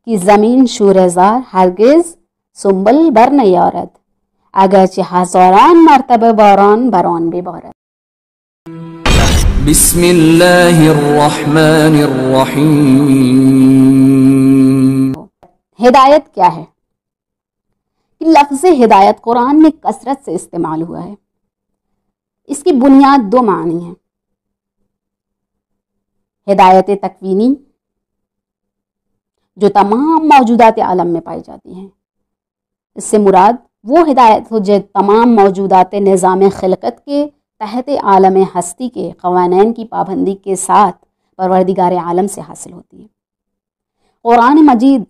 کہ زمین شوره‌زار ہرگز سنبل بر نیارد اگرچه هزاران مرتبه باران بر آن ببارد. بسم اللہ الرحمن الرحیم. ہدایت کیا ہے؟ لفظ ہدایت قرآن میں کثرت سے استعمال ہوا ہے. اس کی بنیاد دو معنی ہیں. ہدایت تکوینی جو تمام موجودات عالم میں پائی جاتی ہیں. اس سے مراد وہ ہدایت ہو جو تمام موجودات نظام خلقت کے تحت عالم ہستی کے قوانین کی پابندی کے ساتھ پروردگار عالم سے حاصل ہوتی ہے. قرآن مجید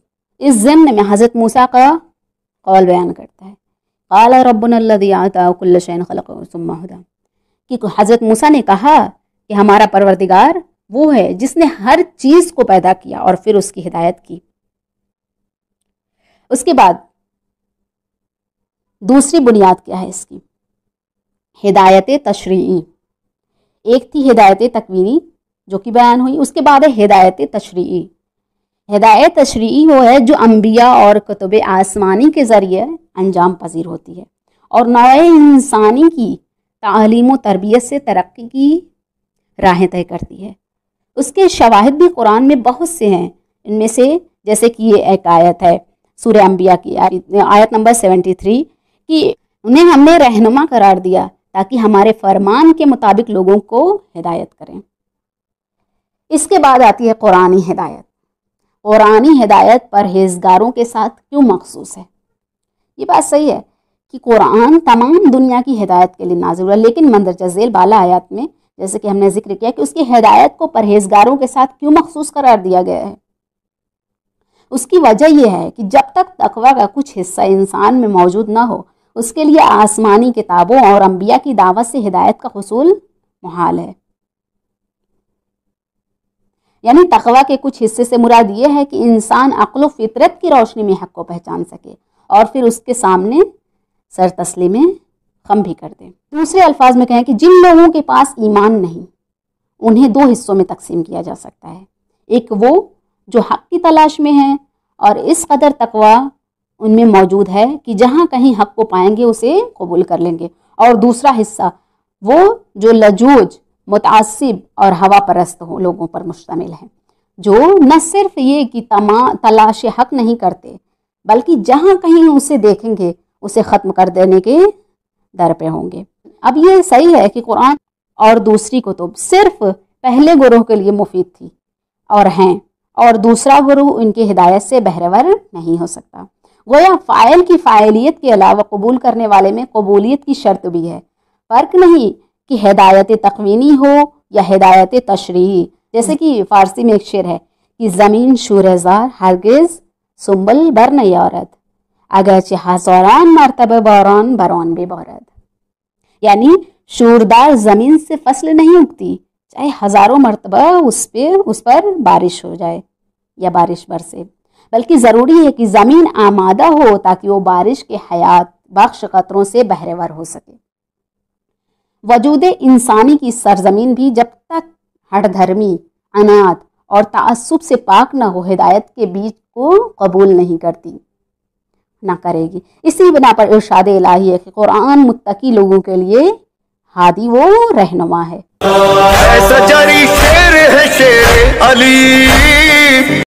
اس ضمن میں حضرت موسیٰ کا قول بیان کرتا ہے. قال ربنا الذی اعطى كل شيء خلقه ثم هدى، کہ حضرت موسیٰ نے کہا کہ ہمارا پروردگار وہ ہے جس نے ہر چیز کو پیدا کیا اور پھر اس کی ہدایت کی. اس کے بعد دوسری بنیاد کیا ہے اس کی؟ ہدایت تشریعی. ایک تھی ہدایت تکوینی جو کہ بیان ہوئی، اس کے بعد ہے ہدایت تشریعی. ہدایت تشریعی وہ ہے جو انبیاء اور کتب آسمانی کے ذریعے انجام پذیر ہوتی ہے اور نوع انسانی کی تعلیم و تربیت سے ترقی کی راہیں طے کرتی ہے. اس کے شواہد بھی قرآن میں بہت سے ہیں. ان میں سے جیسے کہ یہ ایک آیت ہے سورہ انبیاء کی آیت نمبر 73 کہ انہیں ہم نے رہنما قرار دیا تاکہ ہمارے فرمان کے مطابق لوگوں کو ہدایت کریں. اس کے بعد آتی ہے قرآنی ہدایت. قرآنی ہدایت پرہیزگاروں کے ساتھ کیوں مخصوص ہے؟ یہ بات صحیح ہے کہ قرآن تمام دنیا کی ہدایت کے لیے نازل ہوا، لیکن مندرجہ ذیل بالا آیات میں جیسے کہ ہم نے ذکر کیا کہ اس کی ہدایت کو پرہیزگاروں کے ساتھ کیوں مخصوص قرار دیا گیا ہے. اس کی وجہ یہ ہے کہ جب تک تقویٰ کا کچھ حصہ انسان میں موجود نہ ہو اس کے لیے آسمانی کتابوں اور انبیاء کی دعوت سے ہدایت کا حصول محال ہے. یعنی تقویٰ کے کچھ حصے سے مراد یہ ہے کہ انسان عقل و فطرت کی روشنی میں حق کو پہچان سکے اور پھر اس کے سامنے سر تسلیمِ خم بھی کر دے. دوسرے الفاظ میں کہیں کہ جن لوگوں کے پاس ایمان نہیں انہیں دو حصوں میں تقسیم کیا جا سکتا ہے. ایک وہ جو حق کی تلاش میں ہیں اور اس قدر تقویٰ ان میں موجود ہے کہ جہاں کہیں حق کو پائیں گے اسے قبول کر لیں گے، اور دوسرا حصہ وہ جو لجوج، متعصب اور ہوا پرست لوگوں پر مشتمل ہے، جو نہ صرف یہ کہ تلاش حق نہیں کرتے بلکہ جہاں کہیں اسے دیکھیں گے اسے ختم کر دینے کے در پہ ہوں گے. اب یہ صحیح ہے کہ قرآن اور دوسری کتب صرف پہلے گروہ کے لیے مفید تھی اور ہیں، اور دوسرا گروہ ان کی ہدایت سے بہرہور نہیں ہو سکتا. گویا فاعل کی فاعلیت کے علاوہ قبول کرنے والے میں قبولیت کی شرط بھی ہے. فرق نہیں کہ ہدایت تکوینی ہو یا ہدایت تشریعی. جیسے کہ فارسی میں ایک شعر ہے کہ زمین شوره‌زار ہرگز سنبل بر نیارد اگرچه ہزاران مرتبه باران بر آن ببارد. یعنی شوردار زمین سے فصل نہیں اگتی چاہے ہزاروں مرتبہ اس پر بارش ہو جائے یا بارش برسے، بلکہ ضروری ہے کہ زمین آمادہ ہو تاکہ وہ بارش کے حیات بخش قطروں سے بہرہور ہو سکے. وجود انسانی کی سرزمین بھی جب تک ہٹ دھرمی، عناد اور تعصب سے پاک نہ ہو ہدایت کے بیج کو قبول نہیں کرتی، نہ کرے گی. اسی بنا پر ارشاد الہی ہے کہ قرآن متقی لوگوں کے لیے ہادی و رہنما ہے. ایسا جاری شیر ہے شیر علی.